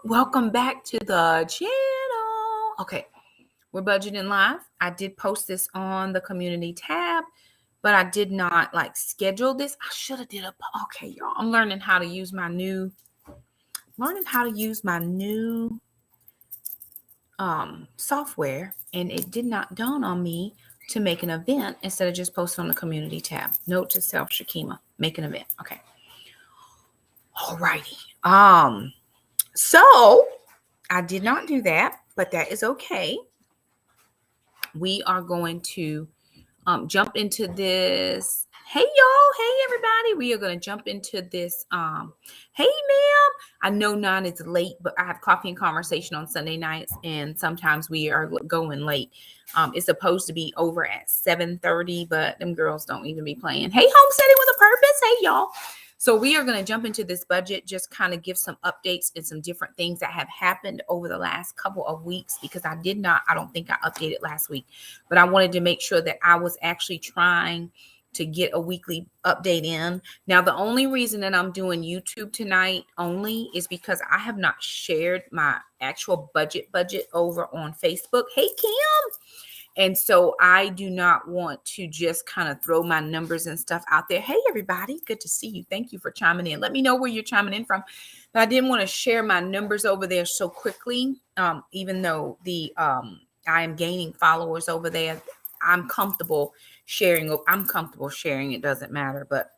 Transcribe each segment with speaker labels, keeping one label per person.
Speaker 1: Welcome back to the channel. Okay, we're budgeting live. I did post this on the community tab, but I did not schedule this. I should have did okay, y'all. I'm learning how to use my new software, and it did not dawn on me to make an event instead of just post on the community tab. Note to self, Shakema, make an event. Okay. Alrighty. So I did not do that, but that is okay. We are going to jump into this. Hey, y'all. Hey, everybody. We are going to jump into this. Hey, ma'am. I know 9 is late, but I have coffee and conversation on Sunday nights, and sometimes we are going late. It's supposed to be over at 7:30, but them girls don't even be playing. Hey, homesteading with a purpose. Hey, y'all. So we are going to jump into this budget, just kind of give some updates and some different things that have happened over the last couple of weeks, because I don't think I updated last week, but I wanted to make sure that I was actually trying to get a weekly update in. Now, the only reason that I'm doing YouTube tonight only is because I have not shared my actual budget over on Facebook. Hey, Kim. And so I do not want to just kind of throw my numbers and stuff out there. Hey, everybody. Good to see you. Thank you for chiming in. Let me know where you're chiming in from. But I didn't want to share my numbers over there so quickly, even though I am gaining followers over there. I'm comfortable sharing. It doesn't matter. But,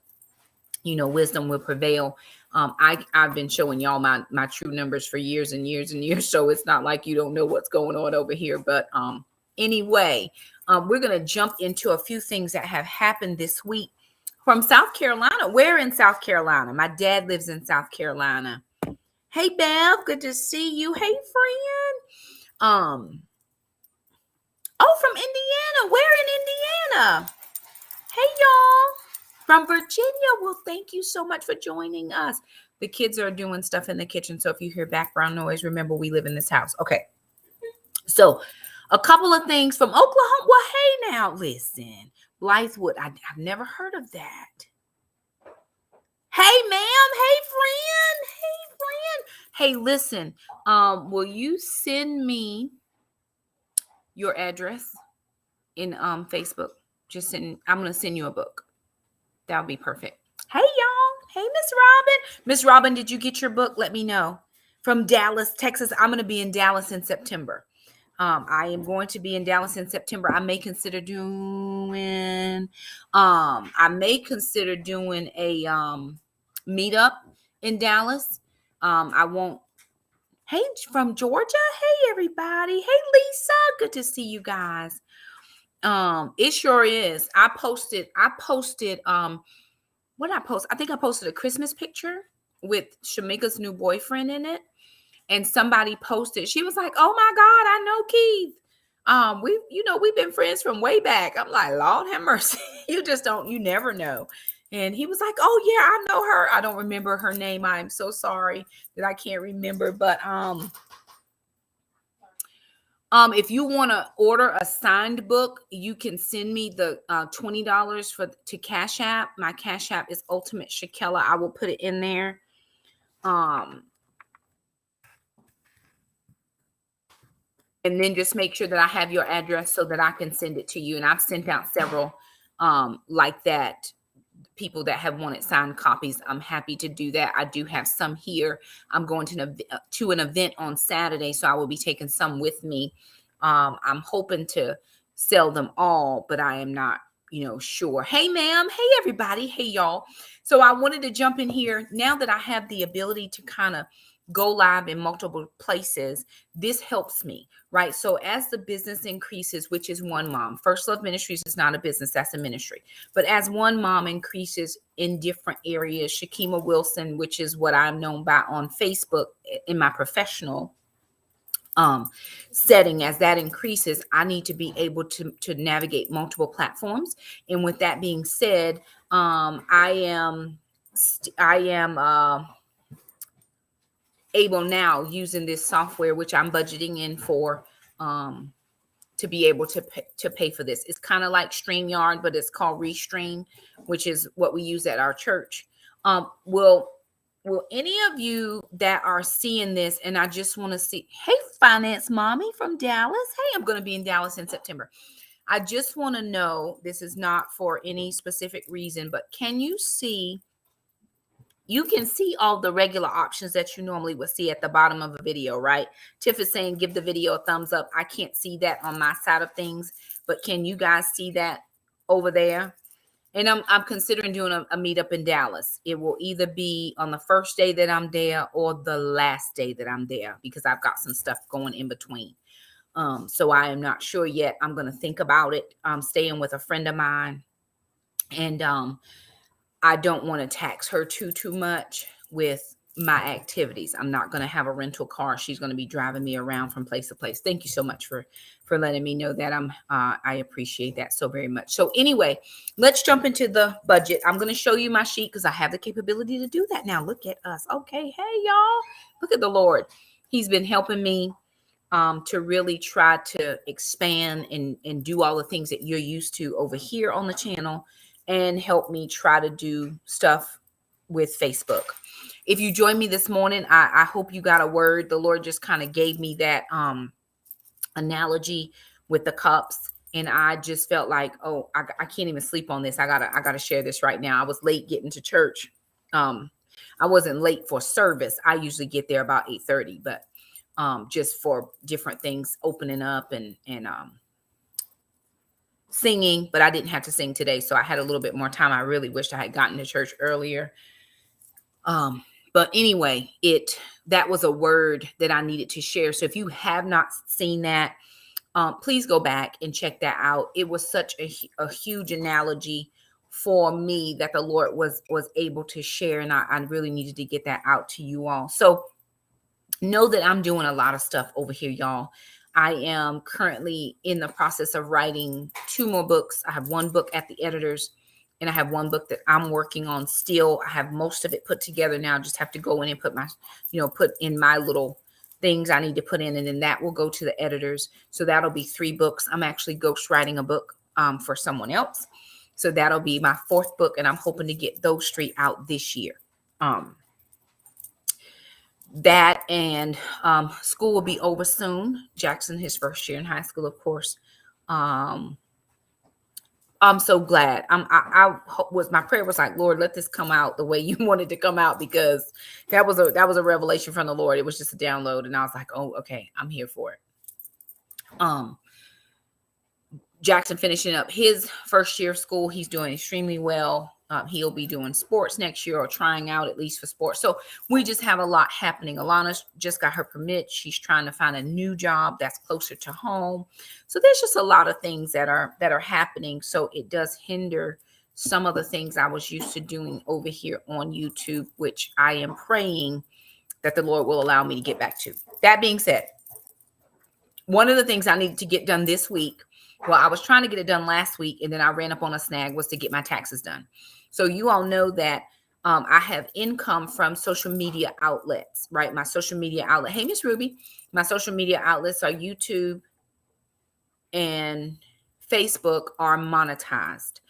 Speaker 1: wisdom will prevail. I've been showing y'all my true numbers for years and years and years. So it's not like you don't know what's going on over here. But anyway, we're going to jump into a few things that have happened this week from South Carolina. We're in South Carolina. My dad lives in South Carolina. Hey, Bev, good to see you. Hey, friend. From Indiana. We're in Indiana. Hey, y'all. From Virginia. Well, thank you so much for joining us. The kids are doing stuff in the kitchen, so if you hear background noise, remember we live in this house. Okay. So a couple of things from Oklahoma. Well, hey, now, listen. Blythewood, I've never heard of that. Hey, ma'am. Hey, friend. Hey, listen. Will you send me your address in Facebook? I'm going to send you a book. That'll be perfect. Hey, y'all. Hey, Miss Robin. Miss Robin, did you get your book? Let me know. From Dallas, Texas. I'm going to be in Dallas in September. I am going to be in Dallas in September. I may consider doing a meetup in Dallas. I won't. Hey, from Georgia. Hey, everybody. Hey, Lisa. Good to see you guys. It sure is. I posted what did I post? I think I posted a Christmas picture with Shamika's new boyfriend in it. And somebody posted, she was like, oh my God, I know Keith. We've been friends from way back. I'm like, Lord have mercy. You never know. And he was like, oh yeah, I know her. I don't remember her name. I'm so sorry that I can't remember. But if you want to order a signed book, you can send me the $20 to CashApp. My CashApp is ultimateshakella. I will put it in there. And then just make sure that I have your address so that I can send it to you. And I've sent out several like that, people that have wanted signed copies. I'm happy to do that. I do have some here. I'm going to an event on Saturday, so I will be taking some with me. I'm hoping to sell them all, but I am not, sure. Hey, ma'am. Hey, everybody. Hey, y'all. So I wanted to jump in here now that I have the ability to kind of go live in multiple places. This helps me, right? So as the business increases, which is One Mom, First Love Ministries is not a business, that's a ministry. But as One Mom increases in different areas, Shakema Wilson, which is what I'm known by on Facebook in my professional setting, as that increases, I need to be able to navigate multiple platforms. And with that being said, I am able now, using this software, which I'm budgeting in for, to be able to pay for this. It's kind of like StreamYard, but it's called Restream, which is what we use at our church. Will will any of you that are seeing this, and I just want to see, hey, Finance Mommy from Dallas. Hey, I'm going to be in Dallas in September. I just want to know, this is not for any specific reason, but can you see, you can see all the regular options that you normally would see at the bottom of a video, right? Tiff is saying, give the video a thumbs up. I can't see that on my side of things, but can you guys see that over there? And I'm considering doing a meetup in Dallas. It will either be on the first day that I'm there or the last day that I'm there, because I've got some stuff going in between. So I am not sure yet. I'm going to think about it. I'm staying with a friend of mine, and I don't want to tax her too much with my activities. I'm not going to have a rental car. She's going to be driving me around from place to place. Thank you so much for letting me know that. I appreciate that so very much. So anyway, let's jump into the budget. I'm going to show you my sheet because I have the capability to do that now. Look at us. Okay. Hey, y'all. Look at the Lord. He's been helping me to really try to expand and do all the things that you're used to over here on the channel, and help me try to do stuff with Facebook. If you joined me this morning, I hope you got a word. The Lord just kind of gave me that analogy with the cups. And I just felt like, oh, I can't even sleep on this. I gotta share this right now. I was late getting to church. I wasn't late for service. I usually get there about 8:30, but just for different things opening up and singing, but I didn't have to sing today. So I had a little bit more time. I really wished I had gotten to church earlier. But anyway, that was a word that I needed to share. So if you have not seen that, please go back and check that out. It was such a huge analogy for me that the Lord was able to share. And I really needed to get that out to you all. So know that I'm doing a lot of stuff over here, y'all. I am currently in the process of writing 2 more books. I have 1 book at the editors, and I have 1 book that I'm working on still. I have most of it put together now. Just have to go in and put in my little things I need to put in, and then that will go to the editors. So that'll be 3 books. I'm actually ghostwriting a book for someone else. So that'll be my 4th book, and I'm hoping to get those 3 out this year. That and school will be over soon. Jackson, his first year in high school, of course. I'm so glad. My prayer was like, Lord, let this come out the way you wanted to come out, because that was a revelation from the Lord. It was just a download, and I was like, oh, okay, I'm here for it. Jackson finishing up his first year of school. He's doing extremely well. He'll be doing sports next year, or trying out at least for sports. So we just have a lot happening. Alana's just got her permit. She's trying to find a new job that's closer to home. So there's just a lot of things that are happening. So it does hinder some of the things I was used to doing over here on YouTube, which I am praying that the Lord will allow me to get back to. That being said, one of the things I needed to get done this week, well, I was trying to get it done last week, and then I ran up on a snag, was to get my taxes done. So you all know that I have income from social media outlets, right? My social media outlet. Hey, Miss Ruby. My social media outlets are YouTube and Facebook are monetized.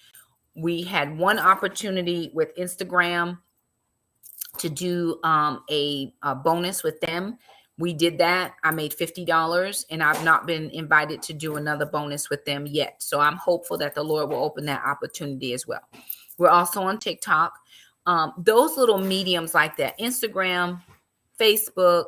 Speaker 1: We had one opportunity with Instagram to do a bonus with them. We did that. I made $50, and I've not been invited to do another bonus with them yet. So I'm hopeful that the Lord will open that opportunity as well. We're also on TikTok. Those little mediums like that, Instagram, Facebook,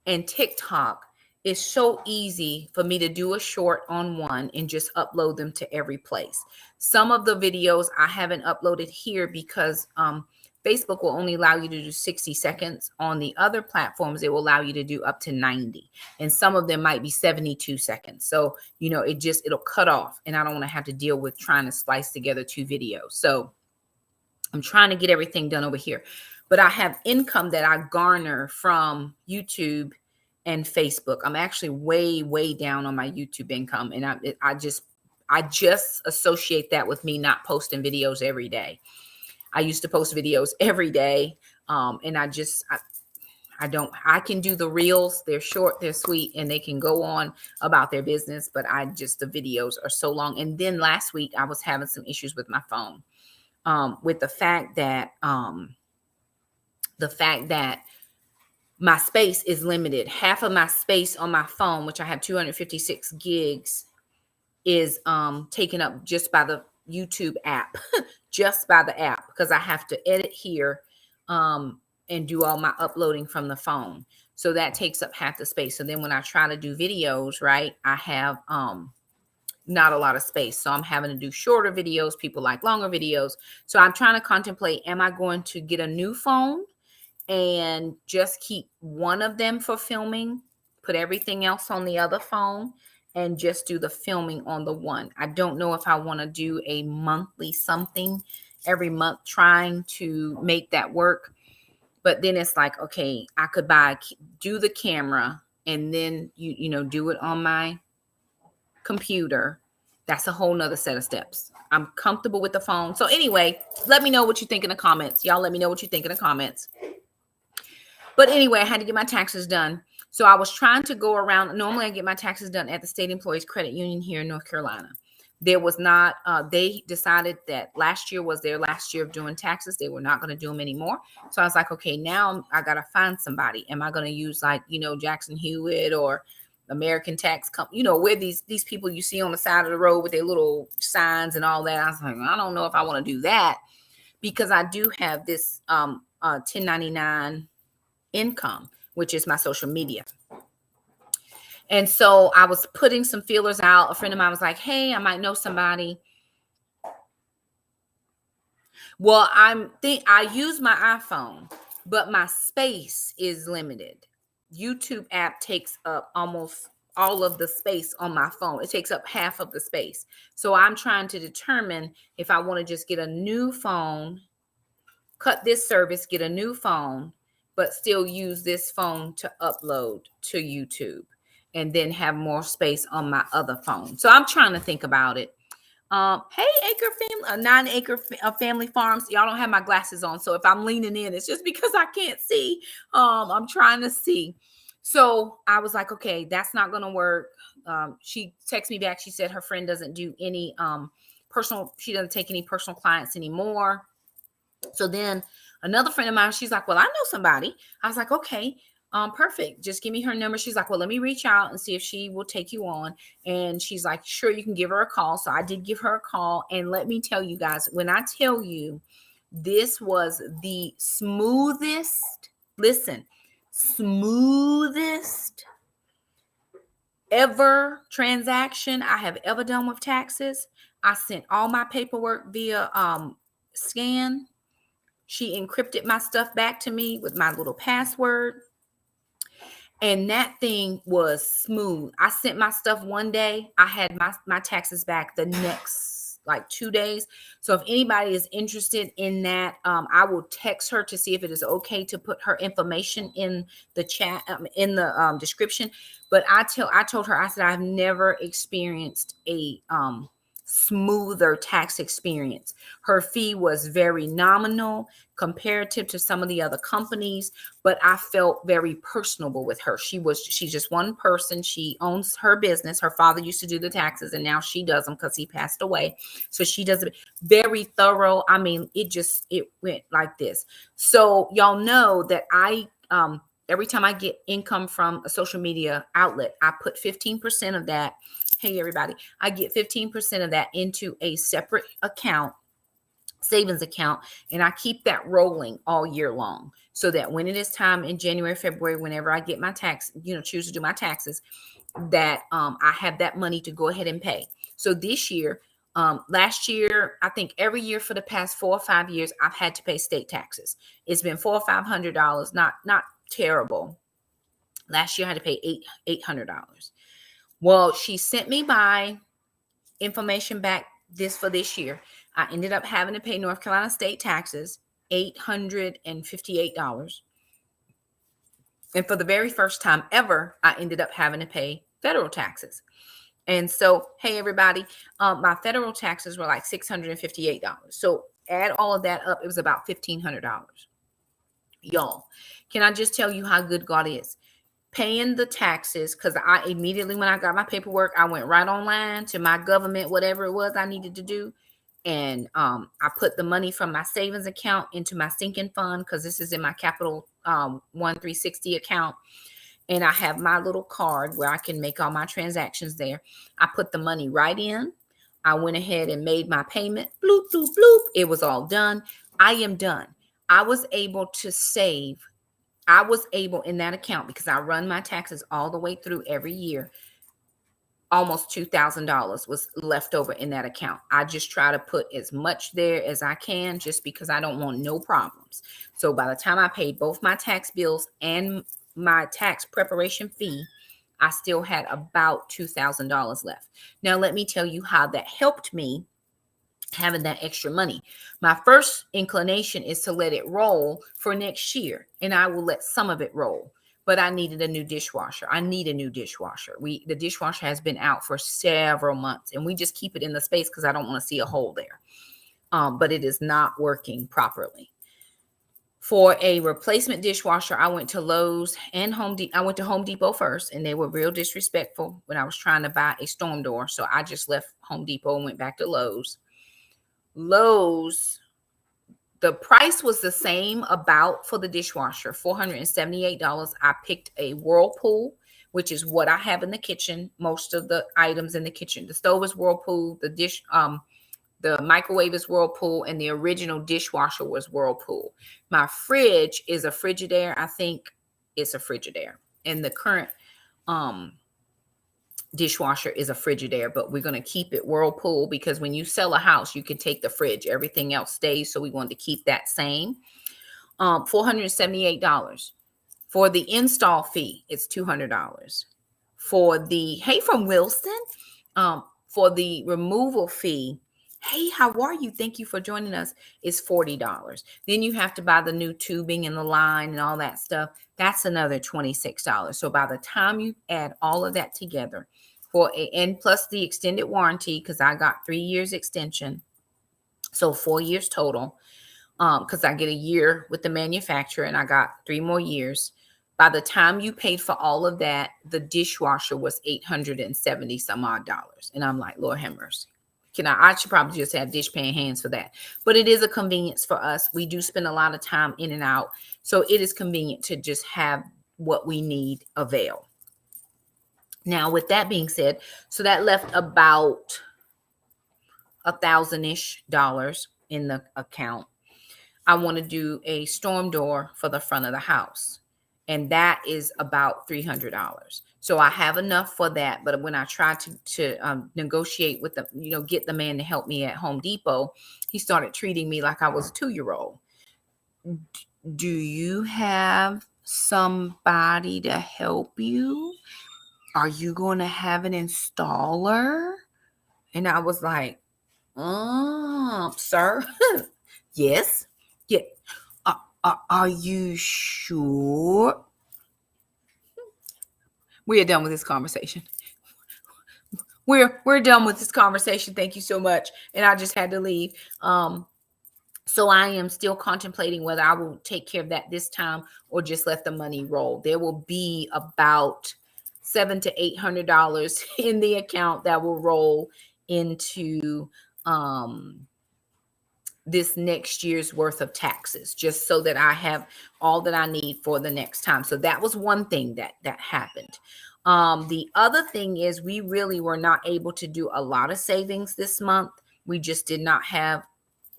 Speaker 1: and TikTok, is so easy for me to do a short on one and just upload them to every place. Some of the videos I haven't uploaded here because Facebook will only allow you to do 60 seconds. On the other platforms, it will allow you to do up to 90. And some of them might be 72 seconds. So, it'll cut off. And I don't want to have to deal with trying to splice together 2 videos. So I'm trying to get everything done over here. But I have income that I garner from YouTube and Facebook. I'm actually way, way down on my YouTube income. And I just associate that with me not posting videos every day. I used to post videos every day. And I can do the reels. They're short, they're sweet, and they can go on about their business. But the videos are so long. And then last week I was having some issues with my phone, with the fact that, the fact that my space is limited. Half of my space on my phone, which I have 256 gigs, is taken up just by the YouTube app, just by the app, because I have to edit here and do all my uploading from the phone. So that takes up half the space. So then when I try to do videos, right, I have not a lot of space. So I'm having to do shorter videos. People like longer videos. So I'm trying to contemplate, am I going to get a new phone and just keep one of them for filming, put everything else on the other phone, and just do the filming on the one? I don't know if I want to do a monthly something every month, trying to make that work. But then it's like, okay, I could do the camera and then you know, do it on my computer. That's a whole nother set of steps. I'm comfortable with the phone. So anyway, let me know what you think in the comments. Y'all let me know what you think in the comments. But anyway, I had to get my taxes done. So I was trying to go around. Normally I get my taxes done at the State Employees Credit Union here in North Carolina. There was not, they decided that last year was their last year of doing taxes. They were not going to do them anymore. So I was like, okay, now I got to find somebody. Am I going to use, like, you know, Jackson Hewitt or American Tax Company, you know, where these people you see on the side of the road with their little signs and all that. I was like, I don't know if I want to do that, because I do have this 1099 income, which is my social media. And so I was putting some feelers out. A friend of mine was like, hey, I might know somebody. Well, I use my iPhone, but my space is limited. YouTube app takes up almost all of the space on my phone. It takes up half of the space. So I'm trying to determine if I want to just get a new phone, cut this service, get a new phone, but still use this phone to upload to YouTube and then have more space on my other phone. So I'm trying to think about it. Hey, Acre Family, 9 Acre Family Farms. Y'all don't have my glasses on, so if I'm leaning in, it's just because I can't see. I'm trying to see. So I was like, okay, that's not going to work. She texted me back. She said her friend doesn't do any she doesn't take any personal clients anymore. So then another friend of mine, she's like, well, I know somebody. I was like, okay. Perfect. Just give me her number. She's like, well, let me reach out and see if she will take you on. And she's like, sure, you can give her a call. So I did give her a call. And let me tell you guys, when I tell you this was the smoothest ever transaction I have ever done with taxes. I sent all my paperwork via scan. She encrypted my stuff back to me with my little password. And that thing was smooth. I sent my stuff one day. I had my taxes back the next like 2 days. So if anybody is interested in that, I will text her to see if it is okay to put her information in the chat, in the description. But I told her, I said, I've never experienced a smoother tax experience. Her fee was very nominal comparative to some of the other companies, but I felt very personable with her. She's just one person. She owns her business. Her father used to do the taxes and now she does them because he passed away. So she does it very thorough. I mean, it went like this. So y'all know that every time I get income from a social media outlet, I put 15% of that. Hey, everybody, I get 15% of that into a separate account, savings account, and I keep that rolling all year long so that when it is time in January, February, whenever I get my choose to do my taxes, that I have that money to go ahead and pay. So this year, last year, I think every year for the past 4 or 5 years, I've had to pay state taxes. It's been $400 or $500, not terrible. Last year I had to pay $800. Well, she sent me my information back for this year. I ended up having to pay North Carolina state taxes, $858. And for the very first time ever, I ended up having to pay federal taxes. And so, hey, everybody, my federal taxes were like $658. So add all of that up, it was about $1,500. Y'all, can I just tell you how good God is? Paying the taxes, because I immediately, when I got my paperwork, I went right online to my government, whatever it was I needed to do. And I put the money from my savings account into my sinking fund, because this is in my Capital One 360 account. And I have my little card where I can make all my transactions there. I put the money right in. I went ahead and made my payment. Bloop, bloop, bloop. It was all done. I am done. I was able to save. I was able in that account, because I run my taxes all the way through every year. Almost $2,000 was left over in that account. I just try to put as much there as I can, just because I don't want no problems. So by the time I paid both my tax bills and my tax preparation fee, I still had about $2,000 left. Now, let me tell you how that helped me, having that extra money. My first inclination is to let it roll for next year, and I will let some of it roll. But I needed a new dishwasher. I need a new dishwasher. The dishwasher has been out for several months, and we just keep it in the space because I don't want to see a hole there. But it is not working properly. For a replacement dishwasher, I went to Lowe's and Home Depot. I went to Home Depot first, and they were real disrespectful when I was trying to buy a storm door. So I just left Home Depot and went back to Lowe's. Lowe's, the price was the same about for the dishwasher, $478. I picked a Whirlpool, which is what I have in the kitchen. Most of the items in the kitchen. The stove is Whirlpool, the microwave is Whirlpool, and the original dishwasher was Whirlpool. My fridge is a Frigidaire. I think it's a Frigidaire. And the current dishwasher is a Frigidaire, but we're going to keep it Whirlpool, because when you sell a house, you can take the fridge. Everything else stays, so we wanted to keep that same. $478. For the install fee, it's $200. For the, hey, from Wilson, for the removal fee, hey, how are you? Thank you for joining us, is $40. Then you have to buy the new tubing and the line and all that stuff. That's another $26. So by the time you add all of that together, and plus the extended warranty, because I got 3 years extension, so 4 years total, because I get a year with the manufacturer and I got 3 more years. By the time you paid for all of that, the dishwasher was $870 some odd dollars. And I'm like, Lord have mercy. I should probably just have dish pan hands for that. But it is a convenience for us. We do spend a lot of time in and out. So it is convenient to just have what we need avail. Now, with that being said, so that left about $1,000-ish in the account. I want to do a storm door for the front of the house, and that is about $300. So I have enough for that. But when I tried to negotiate with the, get the man to help me at Home Depot, he started treating me like I was a 2-year-old. Do you have somebody to help you? Are you going to have an installer? And I was like, sir, yes. Yeah. Are you sure? We are done with this conversation. We're done with this conversation. Thank you so much. And I just had to leave. So I am still contemplating whether I will take care of that this time or just let the money roll. There will be about $700 to $800 in the account that will roll into this next year's worth of taxes, just so that I have all that I need for the next time. So that was one thing that happened. The other thing is, we really were not able to do a lot of savings this month. We just did not have,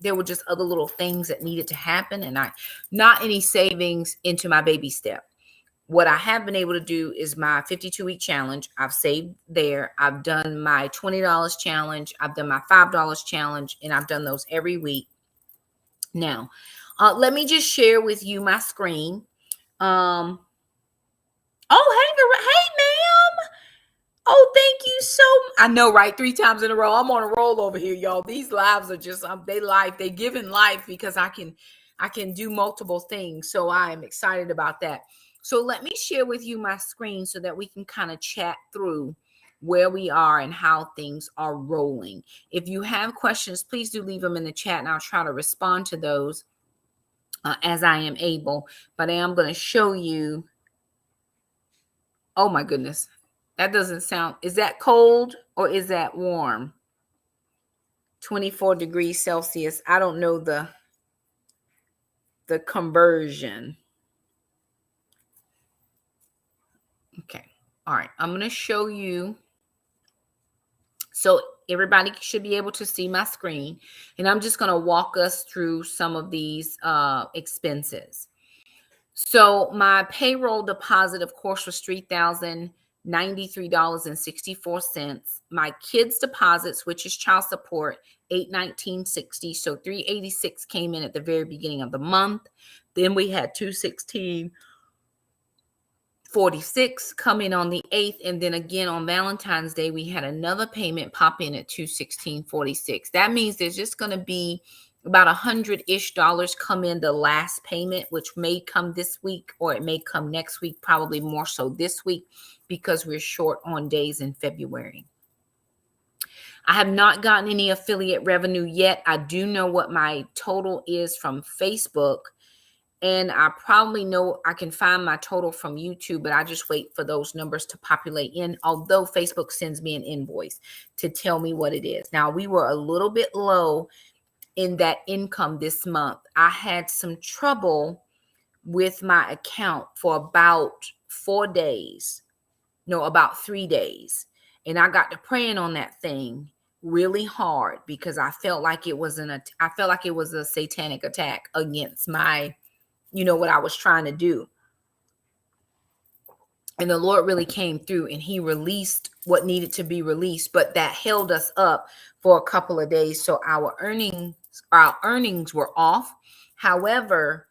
Speaker 1: there were just other little things that needed to happen, and not any savings into my baby step. What I have been able to do is my 52-week challenge. I've saved there. I've done my $20 challenge. I've done my $5 challenge, and I've done those every week. Now, let me just share with you my screen. Oh, hey, ma'am. Oh, thank you so much. I know, right? 3 times in a row. I'm on a roll over here, y'all. These lives are just, they giving life, because I can do multiple things. So I am excited about that. So let me share with you my screen so that we can kind of chat through where we are and how things are rolling. If you have questions, please do leave them in the chat, and I'll try to respond to those as I am able. But I am going to show you. Oh my goodness. That doesn't sound, is that cold or is that warm? 24 degrees Celsius. I don't know the conversion. Okay. All right. I'm going to show you. So everybody should be able to see my screen. And I'm just going to walk us through some of these expenses. So my payroll deposit, of course, was $3,093.64. My kids' deposits, which is child support, $819.60. So $386 came in at the very beginning of the month. Then we had $216.46 come in on the 8th, and then again on Valentine's Day we had another payment pop in at $216.46. That means there's just going to be about $100-ish come in the last payment, which may come this week or it may come next week, probably more so this week because we're short on days in February. I have not gotten any affiliate revenue yet. I do know what my total is from Facebook, and I probably know I can find my total from YouTube, but I just wait for those numbers to populate in, although Facebook sends me an invoice to tell me what it is. Now, we were a little bit low in that income this month. I had some trouble with my account for about 4 days. No, about 3 days. And I got to praying on that thing really hard because I felt like it was a satanic attack against my, what I was trying to do. And the Lord really came through and he released what needed to be released, but that held us up for a couple of days. So our earnings were off. However,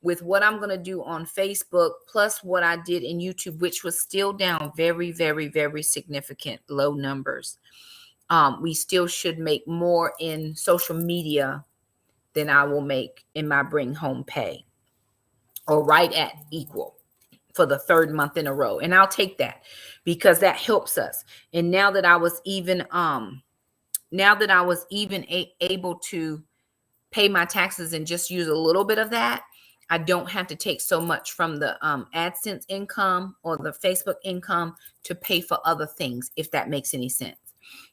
Speaker 1: with what I'm going to do on Facebook, plus what I did in YouTube, which was still down very, very, very significant low numbers, we still should make more in social media than I will make in my bring home pay, or right at equal for the third month in a row. And I'll take that because that helps us. And now that I was even able to pay my taxes and just use a little bit of that, I don't have to take so much from the AdSense income or the Facebook income to pay for other things, if that makes any sense.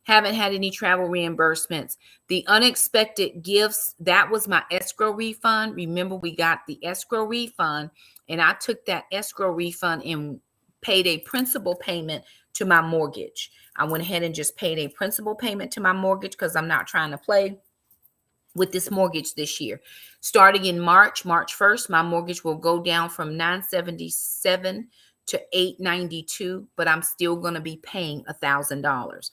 Speaker 1: Haven't had any travel reimbursements. The unexpected gifts, that was my escrow refund. Remember, we got the escrow refund, and I took that escrow refund and paid a principal payment to my mortgage. I went ahead and just paid a principal payment to my mortgage because I'm not trying to play with this mortgage this year. Starting in March 1st, my mortgage will go down from $977 to $892, but I'm still going to be paying $1,000.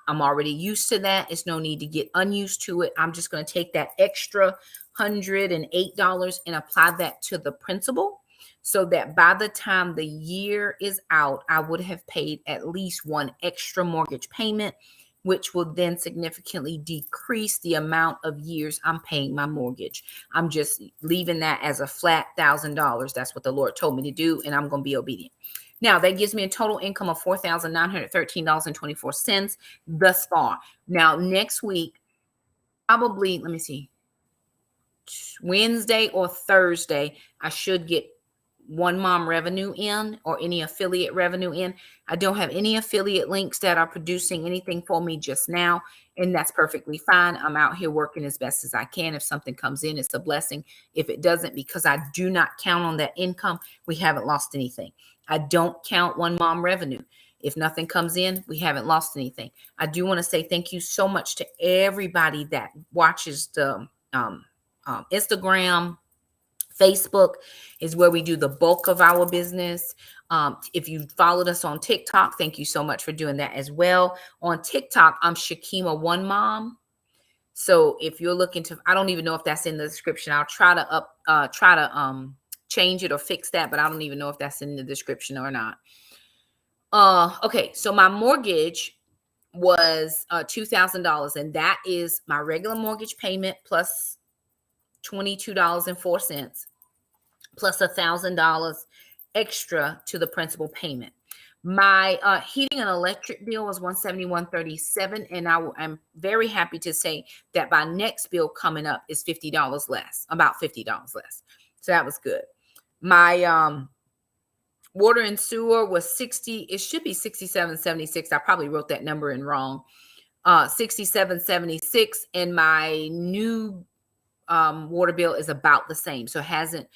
Speaker 1: I'm already used to that. It's no need to get unused to it. I'm just going to take that extra $108 and apply that to the principal, so that by the time the year is out, I would have paid at least one extra mortgage payment, which will then significantly decrease the amount of years I'm paying my mortgage. I'm just leaving that as a flat $1,000. That's what the Lord told me to do, and I'm going to be obedient. Now, that gives me a total income of $4,913.24 thus far. Now, next week, probably, let me see, Wednesday or Thursday, I should get One Mom revenue in, or any affiliate revenue in. I don't have any affiliate links that are producing anything for me just now, and that's perfectly fine. I'm out here working as best as I can. If something comes in, it's a blessing. If it doesn't, because I do not count on that income, we haven't lost anything. I don't count One Mom revenue. If nothing comes in, we haven't lost anything. I do want to say thank you so much to everybody that watches the Instagram. Facebook is where we do the bulk of our business. If you followed us on TikTok, thank you so much for doing that as well. On TikTok, I'm Shakema One Mom. So if you're looking to, I don't even know if that's in the description. I'll try to change it or fix that, but I don't even know if that's in the description or not. Okay, so my mortgage was $2,000, and that is my regular mortgage payment plus $22.04. plus $1,000 extra to the principal payment. My heating and electric bill was $171.37, and I'm very happy to say that my next bill coming up is $50 less, about $50 less. So that was good. My water and sewer was 60. It should be 67.76. I probably wrote that number in wrong. $67.76, and my new water bill is about the same. So it hasn't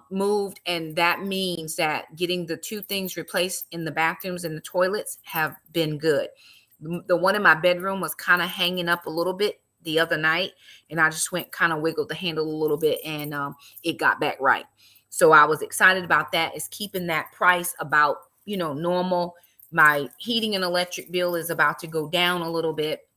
Speaker 1: moved. And that means that getting the two things replaced in the bathrooms and the toilets have been good. The one in my bedroom was kind of hanging up a little bit the other night, and I just went kind of wiggled the handle a little bit, and it got back right. So I was excited about that. It's keeping that price about, normal. My heating and electric bill is about to go down a little bit.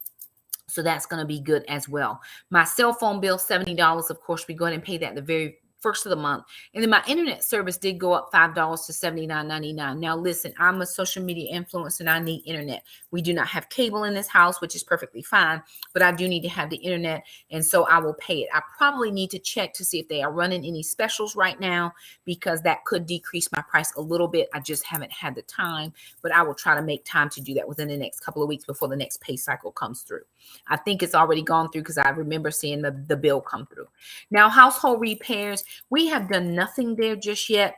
Speaker 1: So that's going to be good as well. My cell phone bill, $70. Of course, we go ahead and pay that the very first of the month. And then my internet service did go up $5 to $79.99. Now, listen, I'm a social media influencer and I need internet. We do not have cable in this house, which is perfectly fine, but I do need to have the internet. And so I will pay it. I probably need to check to see if they are running any specials right now, because that could decrease my price a little bit. I just haven't had the time, but I will try to make time to do that within the next couple of weeks before the next pay cycle comes through. I think it's already gone through because I remember seeing the bill come through. Now, household repairs, we have done nothing there just yet.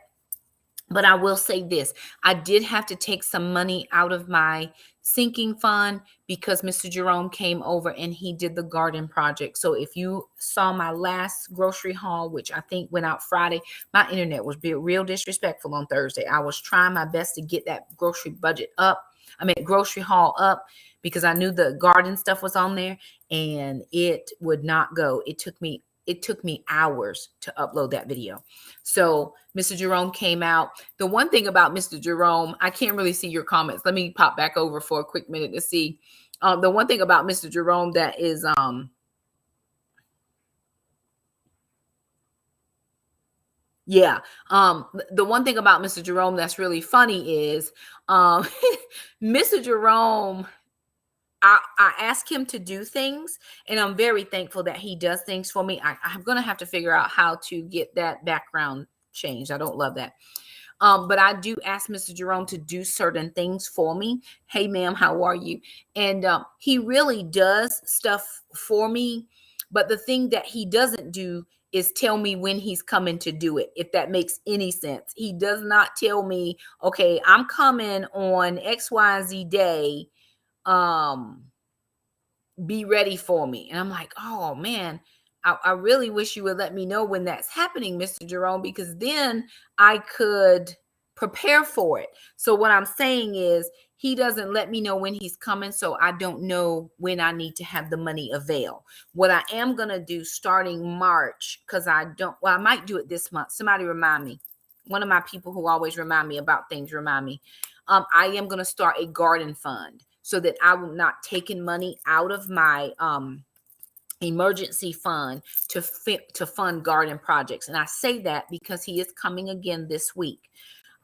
Speaker 1: But I will say this, I did have to take some money out of my sinking fund because Mr. Jerome came over and he did the garden project. So if you saw my last grocery haul, which I think went out Friday, my internet was being real disrespectful on Thursday. I was trying my best to get that grocery grocery haul up, because I knew the garden stuff was on there and it would not go. It took me hours to upload that video. So Mr. Jerome came out. The one thing about Mr. Jerome, I can't really see your comments. Let me pop back over for a quick minute to see. The one thing about Mr. Jerome that is, the one thing about Mr. Jerome that's really funny is, Mr. Jerome, I ask him to do things, and I'm very thankful that he does things for me. I'm going to have to figure out how to get that background changed. I don't love that. But I do ask Mr. Jerome to do certain things for me. Hey, ma'am, how are you? And he really does stuff for me. But the thing that he doesn't do is tell me when he's coming to do it, if that makes any sense. He does not tell me, okay, I'm coming on XYZ day. Be ready for me. And I'm like, oh man, I really wish you would let me know when that's happening, Mr. Jerome, because then I could prepare for it. So what I'm saying is, he doesn't let me know when he's coming, so I don't know when I need to have the money avail. What I am going to do starting March, because I might do it this month. Somebody remind me. One of my people who always remind me about things, remind me. I am going to start a garden fund, so that I will not taking money out of my emergency fund to fund garden projects. And I say that because he is coming again this week.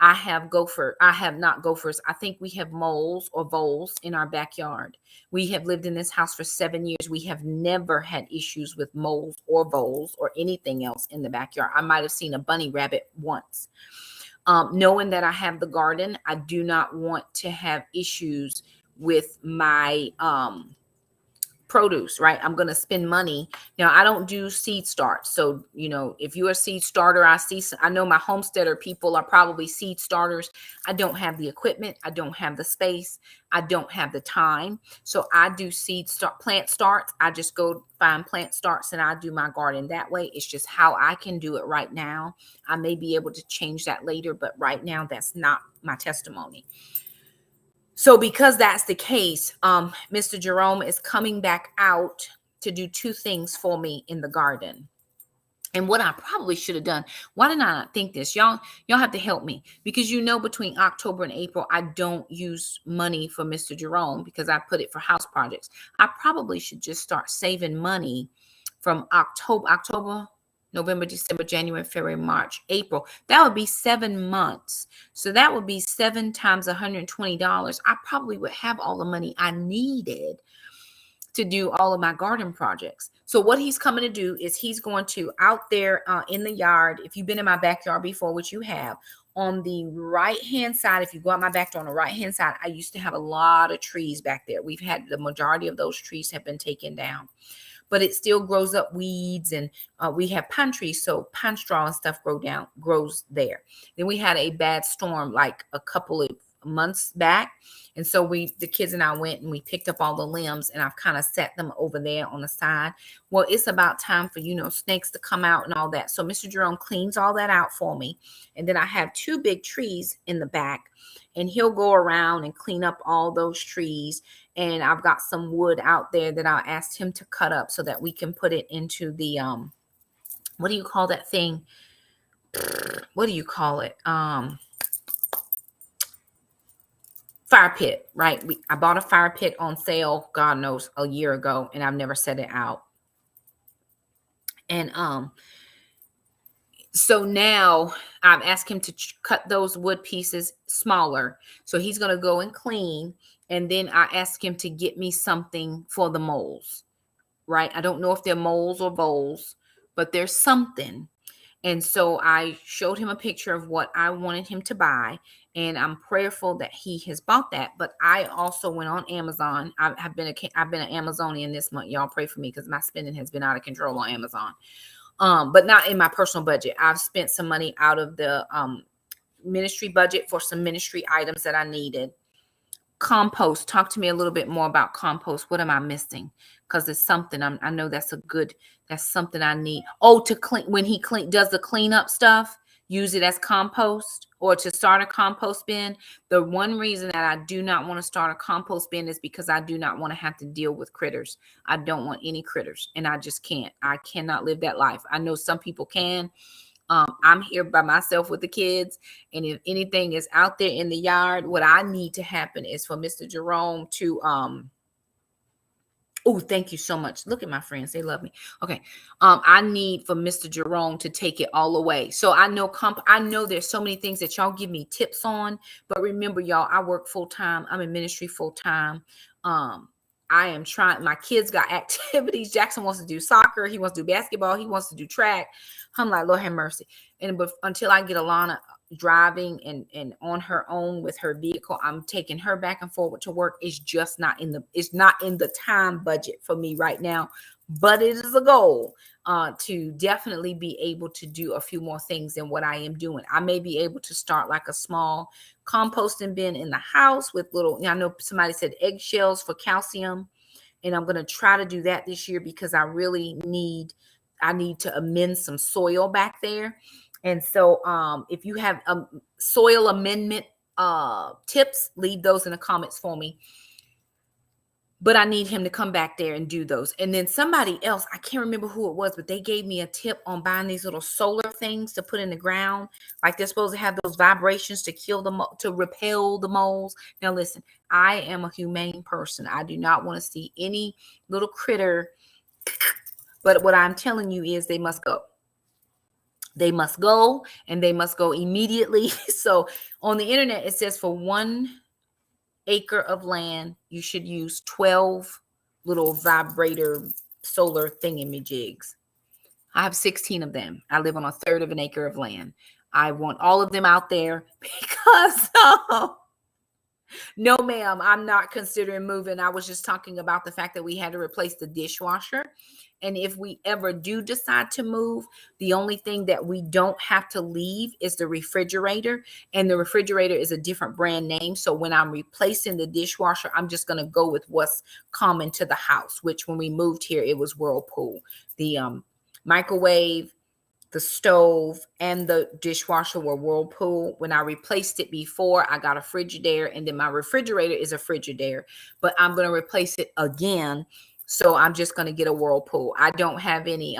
Speaker 1: I have not gophers. I think we have moles or voles in our backyard. We have lived in this house for 7 years. We have never had issues with moles or voles or anything else in the backyard. I might have seen a bunny rabbit once. Knowing that I have the garden, I do not want to have issues with my produce, right? I'm going to spend money. Now, I don't do seed starts. So, if you're a seed starter, I know my homesteader people are probably seed starters. I don't have the equipment. I don't have the space. I don't have the time. So I do plant starts. I just go find plant starts and I do my garden that way. It's just how I can do it right now. I may be able to change that later, but right now that's not my testimony. So because that's the case, Mr. Jerome is coming back out to do two things for me in the garden. And what I probably should have done, why did I not think this? Y'all have to help me, because between October and April, I don't use money for Mr. Jerome because I put it for house projects. I probably should just start saving money from October, November, December, January, February, March, April. That would be 7 months. So that would be 7 times $120. I probably would have all the money I needed to do all of my garden projects. So what he's coming to do is he's going to out there in the yard. If you've been in my backyard before, which you have, on the right-hand side, if you go out my backyard on the right-hand side, I used to have a lot of trees back there. We've had the majority of those trees have been taken down. But it still grows up weeds, and we have pine trees, so pine straw and stuff grows there. Then we had a bad storm like a couple of months back. And so the kids and I went and we picked up all the limbs, and I've kind of set them over there on the side. Well, it's about time for, snakes to come out and all that. So Mr. Jerome cleans all that out for me. And then I have 2 big trees in the back, and he'll go around and clean up all those trees. And I've got some wood out there that I asked him to cut up so that we can put it into the, what do you call that thing? What do you call it? Fire pit, right? I bought a fire pit on sale, God knows, a year ago, and I've never set it out. And so now I've asked him to cut those wood pieces smaller. So he's going to go and clean. And then I asked him to get me something for the moles, right? I don't know if they're moles or bowls, but there's something. And so I showed him a picture of what I wanted him to buy, and I'm prayerful that he has bought that. But I also went on Amazon. I've been an Amazonian this month. Y'all pray for me because my spending has been out of control on Amazon. But not in my personal budget. I've spent some money out of the ministry budget for some ministry items that I needed. Compost. Talk to me a little bit more about compost. What am I missing? Because it's something I know that's something I need. Oh, to clean, when he does the cleanup stuff, use it as compost, or to start a compost bin. The one reason that I do not want to start a compost bin is because I do not want to have to deal with critters. I don't want any critters, and I just can't. I cannot live that life. I know some people can. I'm here by myself with the kids. And if anything is out there in the yard, what I need to happen is for Mr. Jerome to, oh, thank you so much. Look at my friends. They love me. Okay. I need for Mr. Jerome to take it all away. So I know there's so many things that y'all give me tips on, but remember, y'all, I work full time. I'm in ministry full time. I am trying. My kids got activities. Jackson wants to do soccer. He wants to do basketball. He wants to do track. I'm like, Lord have mercy. But until I get Alana driving and on her own with her vehicle, I'm taking her back and forward to work. It's just not in the time budget for me right now. But it is a goal to definitely be able to do a few more things than what I am doing. I may be able to start like a small composting bin in the house with little, I know somebody said eggshells for calcium, and I'm going to try to do that this year because I need to amend some soil back there. And so if you have soil amendment tips, leave those in the comments for me. But I need him to come back there and do those. And then somebody else, I can't remember who it was, but they gave me a tip on buying these little solar things to put in the ground. Like they're supposed to have those vibrations to kill them, to repel the moles. Now, listen, I am a humane person. I do not want to see any little critter. But what I'm telling you is they must go. They must go, and they must go immediately. So on the internet, it says for 1 acre of land, you should use 12 little vibrator solar thingamajigs. I have 16 of them. I live on 1/3 of an acre of land. I want all of them out there because no, ma'am, I'm not considering moving. I was just talking about the fact that we had to replace the dishwasher. And if we ever do decide to move, the only thing that we don't have to leave is the refrigerator. And the refrigerator is a different brand name. So when I'm replacing the dishwasher, I'm just going to go with what's common to the house, which when we moved here, it was Whirlpool. The microwave, the stove, and the dishwasher were Whirlpool. When I replaced it before, I got a Frigidaire, and then my refrigerator is a Frigidaire, but I'm going to replace it again. So I'm just going to get a Whirlpool. I don't have any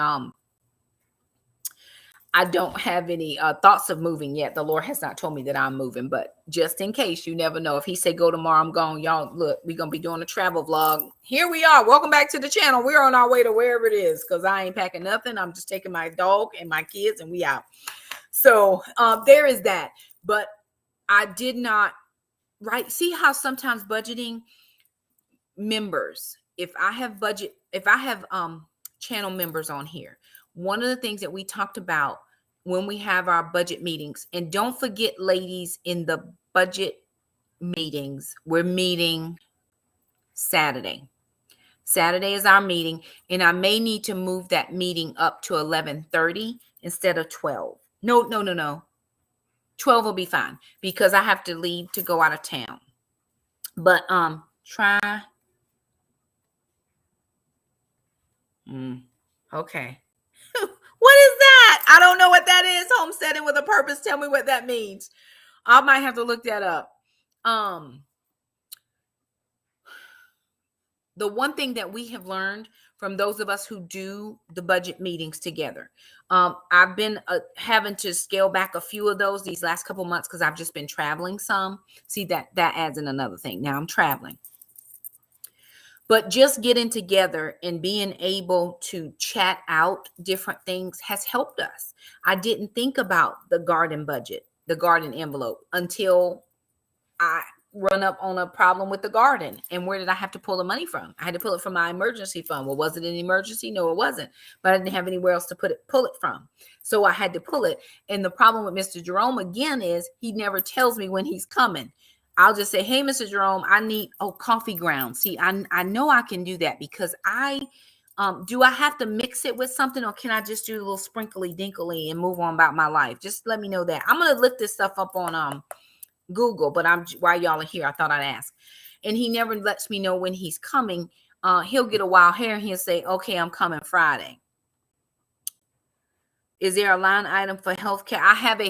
Speaker 1: thoughts of moving yet. The Lord has not told me that I'm moving, but just in case, you never know. If he say go tomorrow, I'm gone. Y'all, look, we're going to be doing a travel vlog. Here we are. Welcome back to the channel. We're on our way to wherever it is because I ain't packing nothing. I'm just taking my dog and my kids and we out. So there is that. But I did not, right? See how sometimes budgeting members, if I have channel members on here, one of the things that we talked about when we have our budget meetings, and don't forget, ladies, in the budget meetings, we're meeting Saturday. Saturday is our meeting, and I may need to move that meeting up to 11:30 instead of 12. No. 12 will be fine because I have to leave to go out of town. But try. Okay. What is that? I don't know what that is. Homesteading with a purpose. Tell me what that means. I might have to look that up. The one thing that we have learned from those of us who do the budget meetings together, I've been having to scale back a few of those these last couple months because I've just been traveling some. See, that adds in another thing. Now I'm traveling. But just getting together and being able to chat out different things has helped us. I didn't think about the garden budget, the garden envelope, until I run up on a problem with the garden. And where did I have to pull the money from? I had to pull it from my emergency fund. Well, was it an emergency? No, it wasn't. But I didn't have anywhere else to pull it from. So I had to pull it. And the problem with Mr. Jerome, again, is he never tells me when he's coming. I'll just say, hey, Mr. Jerome, I need coffee grounds. See, I know I can do that because do I have to mix it with something, or can I just do a little sprinkly dinkly and move on about my life? Just let me know that. I'm going to lift this stuff up on Google, but while y'all are here, I thought I'd ask. And he never lets me know when he's coming. He'll get a wild hair and he'll say, okay, I'm coming Friday. Is there a line item for healthcare? I have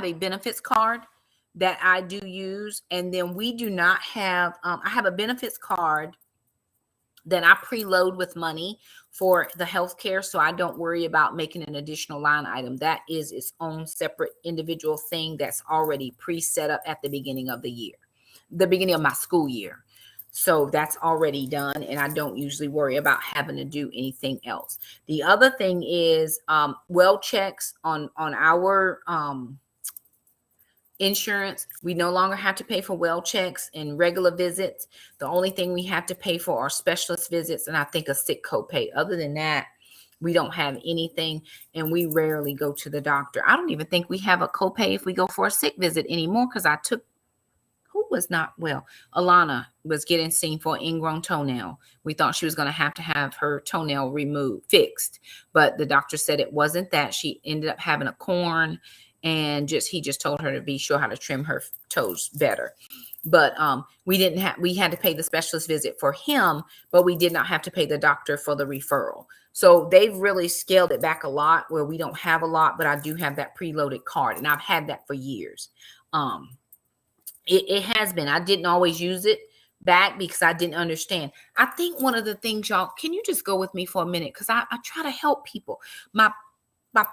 Speaker 1: a benefits card that I do use. And then we do not have, I have a benefits card that I preload with money for the healthcare. So I don't worry about making an additional line item. That is its own separate individual thing that's already pre-set up at the beginning of the year, the beginning of my school year. So that's already done. And I don't usually worry about having to do anything else. The other thing is well checks on our insurance. We no longer have to pay for well checks and regular visits. The only thing we have to pay for are specialist visits and I think a sick copay. Other than that, we don't have anything, and we rarely go to the doctor. I don't even think we have a copay if we go for a sick visit anymore because who was not well? Alana was getting seen for an ingrown toenail. We thought she was going to have her toenail fixed, but the doctor said it wasn't that. She ended up having a corn, and he just told her to be sure how to trim her toes better. But we had to pay the specialist visit for him, but we did not have to pay the doctor for the referral. So they've really scaled it back a lot where we don't have a lot, but I do have that preloaded card, and I've had that for years. It has been. I didn't always use it back because I didn't understand. I think one of the things, y'all, can you just go with me for a minute? Because I try to help people. My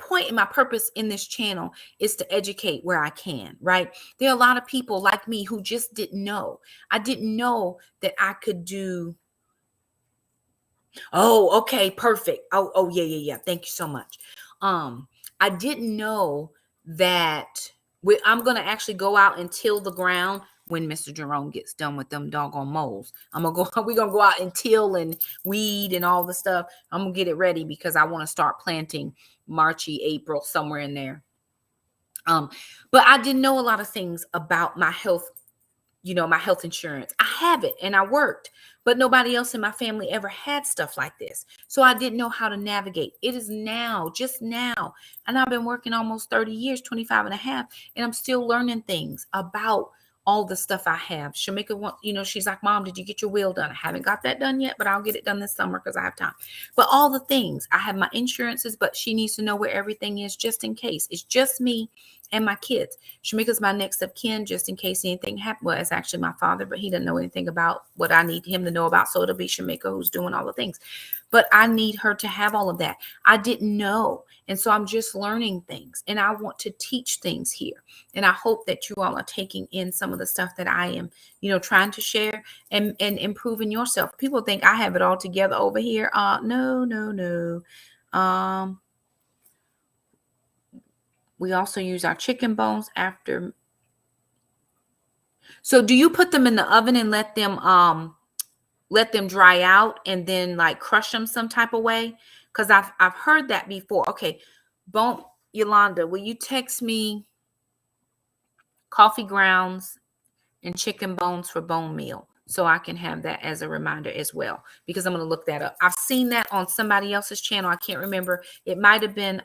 Speaker 1: point and my purpose in this channel is to educate where I can, right? There are a lot of people like me who just didn't know. I didn't know that I could do. Oh, okay, perfect. Oh, yeah. Thank you so much. I didn't know that I'm going to actually go out and till the ground when Mr. Jerome gets done with them doggone moles. We're going to go out and till and weed and all the stuff. I'm going to get it ready because I want to start planting Marchy, April, somewhere in there. But I didn't know a lot of things about my health, my health insurance. I have it and I worked, but nobody else in my family ever had stuff like this. So I didn't know how to navigate. It is just now. And I've been working almost 30 years, 25 and a half, and I'm still learning things about all the stuff I have. Shamika, she's like, Mom, did you get your will done? I haven't got that done yet, but I'll get it done this summer because I have time. But all the things, I have my insurances, but she needs to know where everything is just in case. It's just me and my kids. Shamika's my next of kin, just in case anything happens. Well, it's actually my father, but he doesn't know anything about what I need him to know about. So it'll be Shamika who's doing all the things. But I need her to have all of that. I didn't know. And so I'm just learning things. And I want to teach things here. And I hope that you all are taking in some of the stuff that I am, trying to share and improving yourself. People think I have it all together over here. No. We also use our chicken bones after. So do you put them in the oven and let them dry out and then like crush them some type of way? Because I've heard that before. Okay, Yolanda, will you text me coffee grounds and chicken bones for bone meal so I can have that as a reminder as well? Because I'm going to look that up. I've seen that on somebody else's channel. I can't remember. It might have been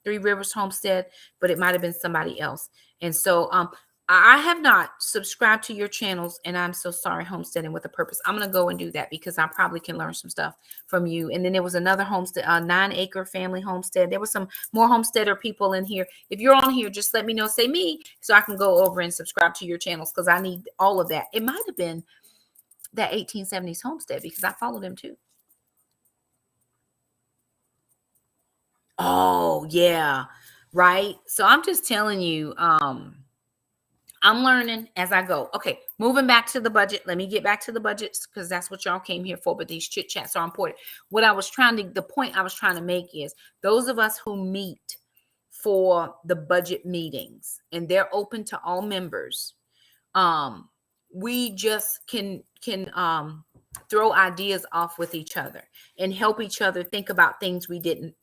Speaker 1: Three Rivers Homestead, but it might have been somebody else. And so I have not subscribed to your channels, and I'm so sorry, Homesteading with a Purpose. I'm going to go and do that because I probably can learn some stuff from you. And then there was another homestead, a 9-acre family homestead. There was some more homesteader people in here. If you're on here, just let me know, say me, so I can go over and subscribe to your channels because I need all of that. It might have been that 1870s homestead because I follow them too. Oh, yeah. Right. So I'm just telling you, I'm learning as I go. Okay, moving back to the budget. Let me get back to the budgets because that's what y'all came here for. But these chit chats are important. The point I was trying to make is those of us who meet for the budget meetings, and they're open to all members. We just can throw ideas off with each other and help each other think about things we didn't,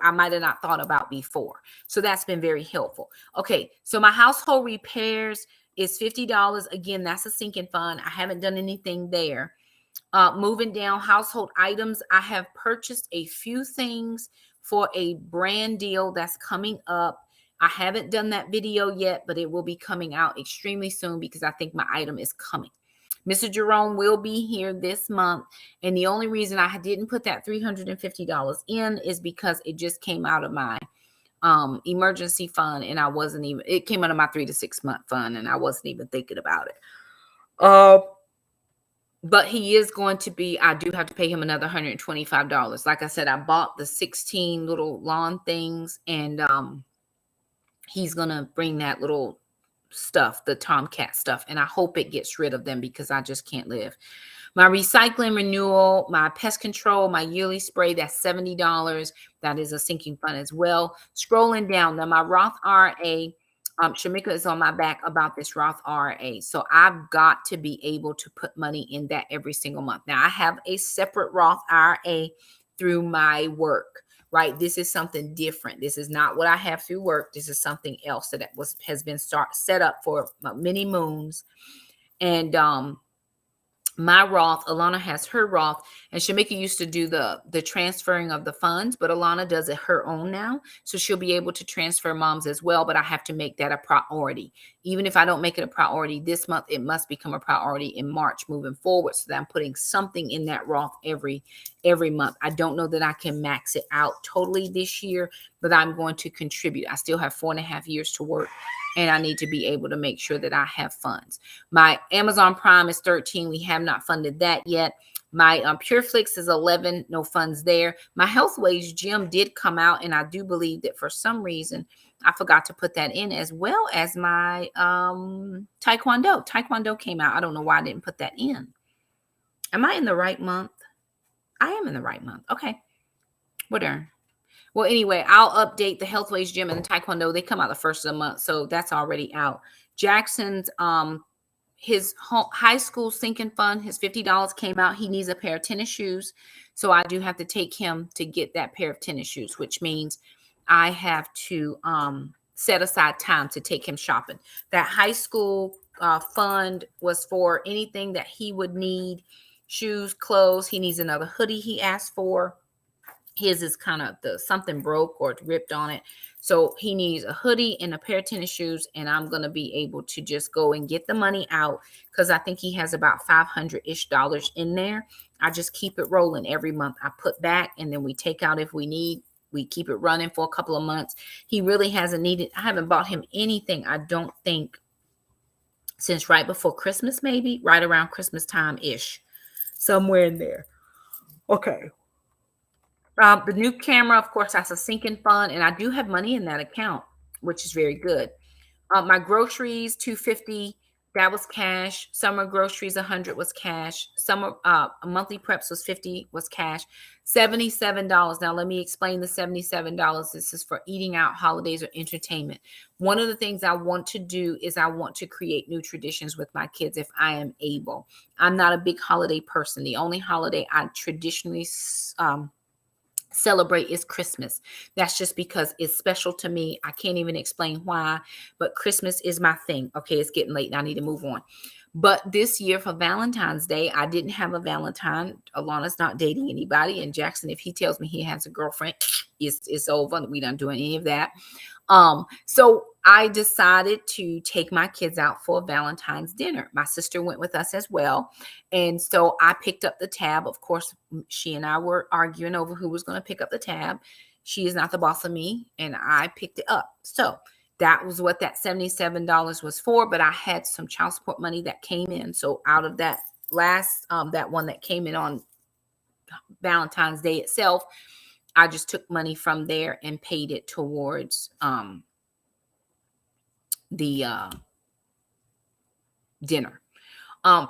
Speaker 1: I might have not thought about before. So that's been very helpful. Okay, so my household repairs is $50. Again, that's a sinking fund. I haven't done anything there. Moving down, household items, I have purchased a few things for a brand deal that's coming up. I haven't done that video yet, but it will be coming out extremely soon because I think my item is coming. Mr. Jerome will be here this month. And the only reason I didn't put that $350 in is because it just came out of my emergency fund. And it came out of my 3 to 6 month fund and I wasn't even thinking about it. But he is going to be, I do have to pay him another $125. Like I said, I bought the 16 little lawn things and he's going to bring that little stuff, the Tomcat stuff, and I hope it gets rid of them because I just can't live. My recycling renewal, my pest control, my yearly spray, that's $70. That is a sinking fund as well. Scrolling down, now my Roth RA, Shamika is on my back about this Roth RA. So I've got to be able to put money in that every single month. Now I have a separate Roth RA through my work. Right. This is something different. This is not what I have through work. This is something else that has been set up for many moons. And my Roth, Alana has her Roth, and Shamika used to do the transferring of the funds, but Alana does it her own now. So she'll be able to transfer mom's as well, but I have to make that a priority. Even if I don't make it a priority this month, it must become a priority in March moving forward so that I'm putting something in that Roth every month. I don't know that I can max it out totally this year, but I'm going to contribute. I still have 4.5 years to work. And I need to be able to make sure that I have funds. My Amazon Prime is 13. We have not funded that yet. My PureFlix is 11. No funds there. My Healthways gym did come out, and I do believe that for some reason I forgot to put that in, as well as my Taekwondo. Taekwondo came out. I don't know why I didn't put that in. Am I in the right month? I am in the right month. Okay. Whatever. Well, anyway, I'll update the Healthways gym and the Taekwondo. They come out the first of the month, so that's already out. Jackson's his high school sinking fund, his $50 came out. He needs a pair of tennis shoes, so I do have to take him to get that pair of tennis shoes, which means I have to set aside time to take him shopping. That high school fund was for anything that he would need: shoes, clothes. He needs another hoodie he asked for. His is kind of something broke or ripped on it. So he needs a hoodie and a pair of tennis shoes. And I'm going to be able to just go and get the money out because I think he has about $500-ish in there. I just keep it rolling every month. I put back and then we take out if we need. We keep it running for a couple of months. He really hasn't needed. I haven't bought him anything, I don't think, since right before Christmas, maybe right around Christmas time-ish, somewhere in there. Okay. The new camera, of course, that's a sinking fund, and I do have money in that account, which is very good. My groceries, $250, that was cash. Summer groceries, $100 was cash. Summer monthly preps was $50 was cash. $77. Now let me explain the $77. This is for eating out, holidays, or entertainment. One of the things I want to do is I want to create new traditions with my kids if I am able. I'm not a big holiday person. The only holiday I traditionally celebrate is Christmas. That's just because it's special to me. I can't even explain why, but Christmas is my thing. Okay, it's getting late and I need to move on. But this year for Valentine's Day, I didn't have a Valentine. Alana's not dating anybody. And Jackson, if he tells me he has a girlfriend, it's over. We don't do any of that. So I decided to take my kids out for a Valentine's dinner. My sister went with us as well. And so I picked up the tab. Of course, she and I were arguing over who was going to pick up the tab. She is not the boss of me, and I picked it up. So that was what that $77 was for. But I had some child support money that came in. So out of that last, that one that came in on Valentine's Day itself, I just took money from there and paid it towards the dinner.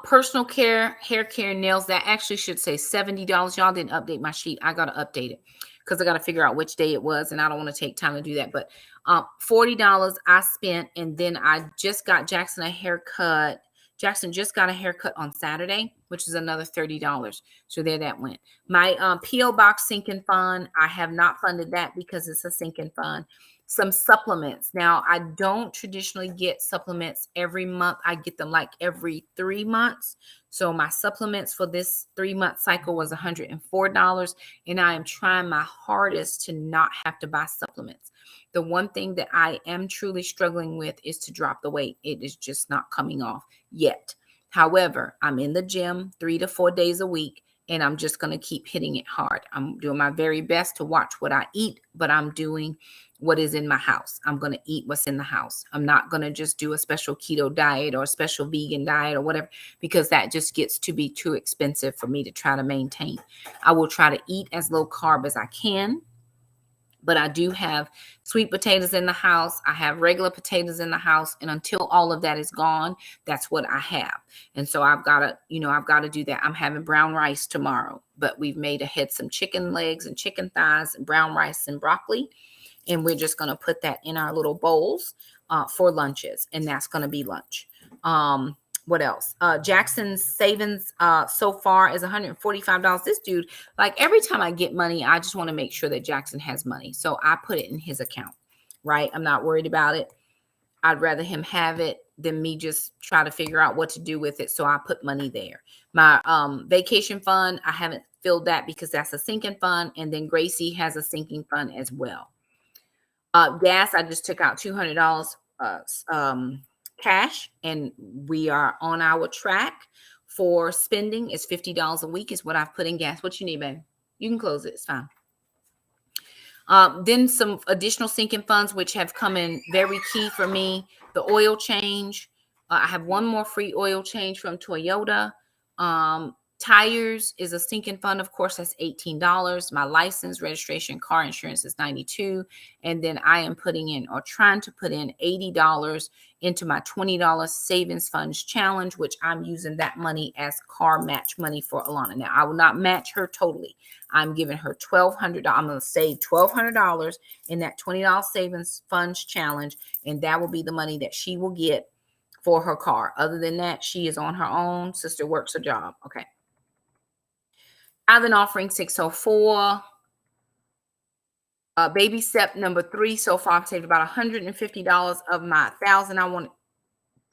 Speaker 1: Personal care, hair care, nails, that actually should say $70. Y'all didn't update my sheet. I got to update it because I got to figure out which day it was, and I don't want to take time to do that. But $40 I spent, and then I just got Jackson a haircut. Jackson just got a haircut on Saturday, which is another $30. So there that went. My P.O. Box sinking fund, I have not funded that because it's a sinking fund. Some supplements. Now, I don't traditionally get supplements every month. I get them like every 3 months. So my supplements for this 3-month cycle was $104. And I am trying my hardest to not have to buy supplements. The one thing that I am truly struggling with is to drop the weight. It is just not coming off yet. However, I'm in the gym 3 to 4 days a week, and I'm just going to keep hitting it hard. I'm doing my very best to watch what I eat, but I'm doing what is in my house. I'm going to eat what's in the house. I'm not going to just do a special keto diet or a special vegan diet or whatever, because that just gets to be too expensive for me to try to maintain. I will try to eat as low carb as I can. But I do have sweet potatoes in the house. I have regular potatoes in the house. And until all of that is gone, that's what I have. And so I've got to do that. I'm having brown rice tomorrow, but we've ahead some chicken legs and chicken thighs and brown rice and broccoli. And we're just going to put that in our little bowls for lunches. And that's going to be lunch. What else? Jackson's savings so far is $145. This dude, like every time I get money, I just want to make sure that Jackson has money. So I put it in his account, right? I'm not worried about it. I'd rather him have it than me just try to figure out what to do with it. So I put money there. My vacation fund, I haven't filled that because that's a sinking fund. And then Gracie has a sinking fund as well. Gas, I just took out $200 cash, and we are on our track for spending. It's $50 a week is what I've put in gas. What you need, babe? You can close it. It's fine. Then some additional sinking funds, which have come in very key for me. The oil change. I have one more free oil change from Toyota. Tires is a sinking fund. Of course, that's $18. My license, registration, car insurance is $92. And then I am putting in or trying to put in $80 into my $20 savings funds challenge, which I'm using that money as car match money for Alana. Now, I will not match her totally. I'm giving her $1,200. I'm going to save $1,200 in that $20 savings funds challenge. And that will be the money that she will get for her car. Other than that, she is on her own. Sister works a job. Okay. I've been offering 604. Baby step number 3. So far, I've saved about $150 of my $1,000 I want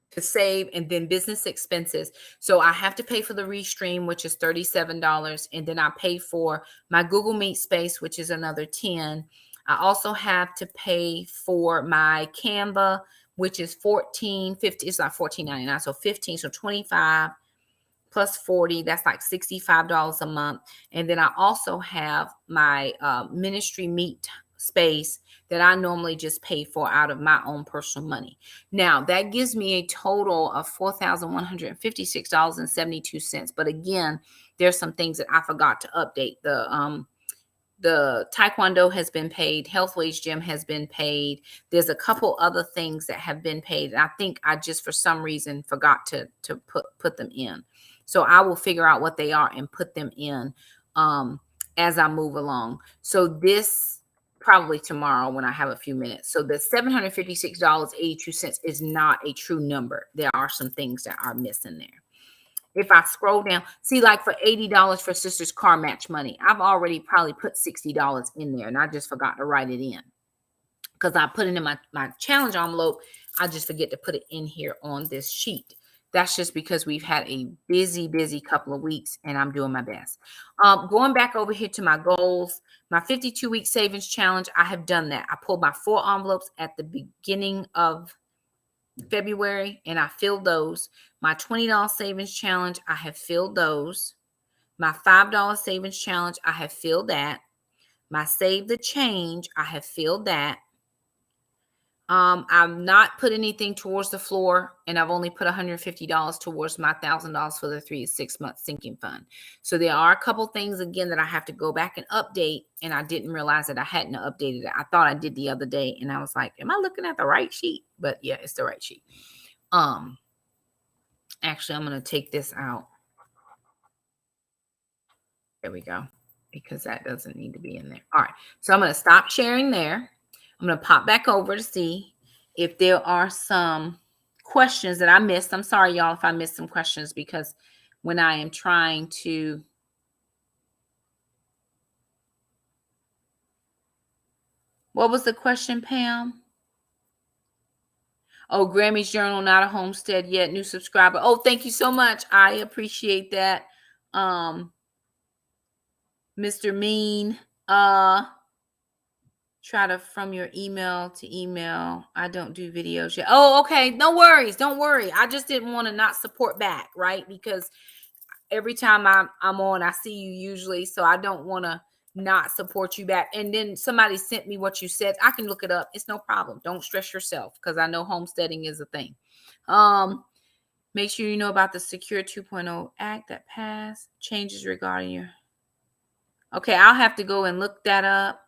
Speaker 1: to save, and then business expenses. So I have to pay for the Restream, which is $37. And then I pay for my Google Meet space, which is another $10. I also have to pay for my Canva, which is $14.50. It's not $14.99. So $15. So $25. Plus 40, that's like $65 a month. And then I also have my ministry meet space that I normally just pay for out of my own personal money. Now, that gives me a total of $4,156.72. But again, there's some things that I forgot to update. The Taekwondo has been paid. Health Wage Gym has been paid. There's a couple other things that have been paid. And I think I just, for some reason, forgot to put them in. So I will figure out what they are and put them in as I move along. So this probably tomorrow when I have a few minutes. So the $756.82 is not a true number. There are some things that are missing there. If I scroll down, see, like for $80 for sister's car match money, I've already probably put $60 in there, and I just forgot to write it in because I put it in my challenge envelope. I just forget to put it in here on this sheet That's just because we've had a busy couple of weeks and I'm doing my best. Going back over here to my goals, my 52-week savings challenge, I have done that. I pulled my 4 envelopes at the beginning of February and I filled those. My $20 savings challenge, I have filled those. My $5 savings challenge, I have filled that. My save the change, I have filled that. I've not put anything towards the floor, and I've only put $150 towards my $1,000 for the 3 to 6 month sinking fund. So there are a couple things again that I have to go back and update, and I didn't realize that I hadn't updated it. I thought I did the other day, and I was like, "Am I looking at the right sheet?" But yeah, it's the right sheet. Actually, I'm going to take this out. There we go, because that doesn't need to be in there. All right, so I'm going to stop sharing there. I'm going to pop back over to see if there are some questions that I missed. I'm sorry, y'all, if I missed some questions, because when I am trying to what was the question, Pam? Oh, Grammy's Journal, not a homestead yet, new subscriber. Oh, thank you so much. I appreciate that. Mr. Mean, try to from your email to email. I don't do videos yet. Oh, okay. No worries. Don't worry. I just didn't want to not support back, right? Because every time I'm on, I see you usually. So I don't want to not support you back. And then somebody sent me what you said. I can look it up. It's no problem. Don't stress yourself, because I know homesteading is a thing. Make sure you know about the Secure 2.0 Act that passed. Changes regarding your. Okay, I'll have to go and look that up.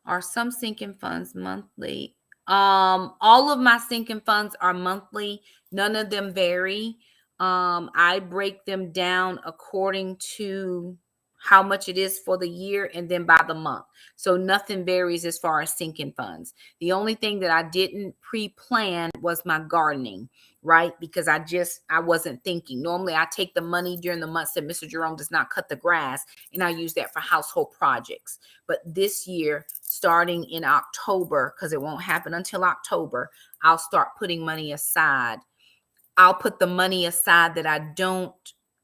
Speaker 1: Are some sinking funds monthly? All of my sinking funds are monthly. None of them vary. I break them down according to how much it is for the year and then by the month. So nothing varies as far as sinking funds. The only thing that I didn't pre-plan was my gardening, right? Because I wasn't thinking. Normally I take the money during the months that Mr. Jerome does not cut the grass, and I use that for household projects. But this year, starting in October, because it won't happen until October, I'll start putting money aside. I'll put the money aside that I don't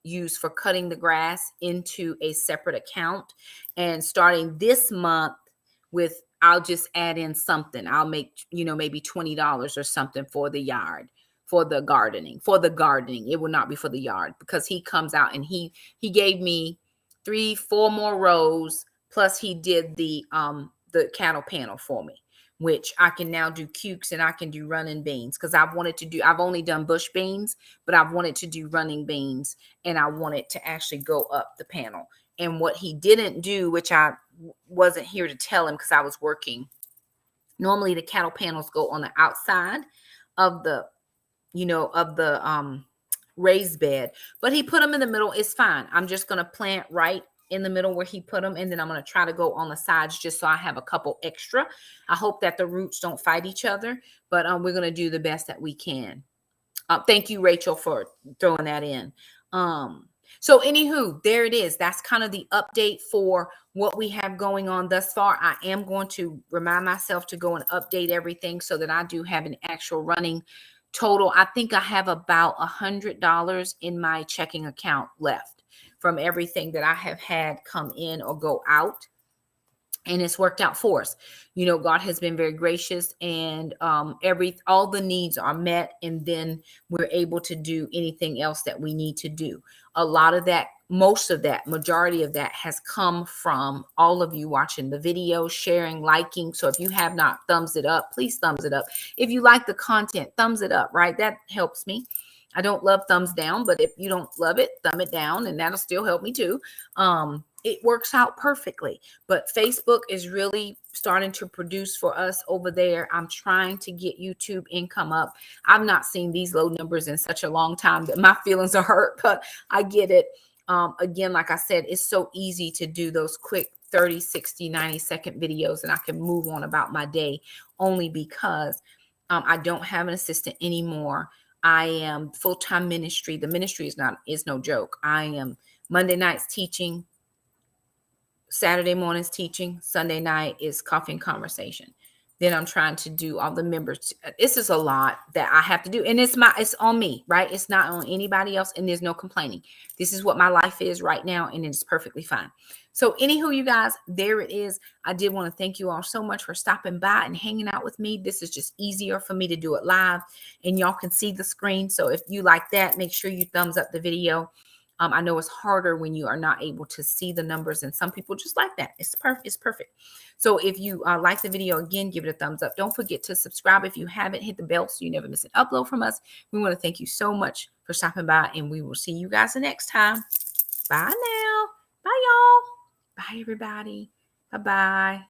Speaker 1: use for cutting the grass into a separate account. And starting this month I'll just add in something. I'll make, maybe $20 or something for the yard, for the gardening. It will not be for the yard, because he comes out and he gave me 3-4 more rows. Plus he did the cattle panel for me, which I can now do cukes and I can do running beans, because I've only done bush beans, but I've wanted to do running beans, and I wanted to actually go up the panel. And what he didn't do, which I wasn't here to tell him because I was working, normally the cattle panels go on the outside of the, raised bed, but he put them in the middle. It's fine. I'm just going to plant right in the middle where he put them, and then I'm going to try to go on the sides just so I have a couple extra. I hope that the roots don't fight each other, but we're going to do the best that we can. Thank you, Rachel, for throwing that in. So anywho, there it is. That's kind of the update for what we have going on thus far. I am going to remind myself to go and update everything so that I do have an actual running total. I think I have about $100 in my checking account left from everything that I have had come in or go out. And it's worked out for us. God has been very gracious, and all the needs are met, and then we're able to do anything else that we need to do. A lot of that, majority of that has come from all of you watching the video, sharing, liking. So if you have not thumbs it up, please thumbs it up. If you like the content, thumbs it up, right? That helps me. I don't love thumbs down, but if you don't love it, thumb it down, and that'll still help me too. It works out perfectly. But Facebook is really starting to produce for us over there. I'm trying to get YouTube income up. I've not seen these low numbers in such a long time that my feelings are hurt, but I get it. Again, like I said, it's so easy to do those quick 30, 60, 90-second videos, and I can move on about my day, only because I don't have an assistant anymore. I am full-time ministry. The ministry is no joke. I am Monday nights teaching, Saturday mornings teaching, Sunday night is coffee and conversation. Then I'm trying to do all the members. This is a lot that I have to do. And it's on me, right? It's not on anybody else. And there's no complaining. This is what my life is right now. And it's perfectly fine. So anywho, you guys, there it is. I did want to thank you all so much for stopping by and hanging out with me. This is just easier for me to do it live and y'all can see the screen. So if you like that, make sure you thumbs up the video. I know it's harder when you are not able to see the numbers, and some people just like that. It's perfect. It's perfect. So if you like the video, again, give it a thumbs up. Don't forget to subscribe if you haven't. Hit the bell so you never miss an upload from us. We want to thank you so much for stopping by, and we will see you guys the next time. Bye now. Bye, y'all. Bye, everybody. Bye-bye.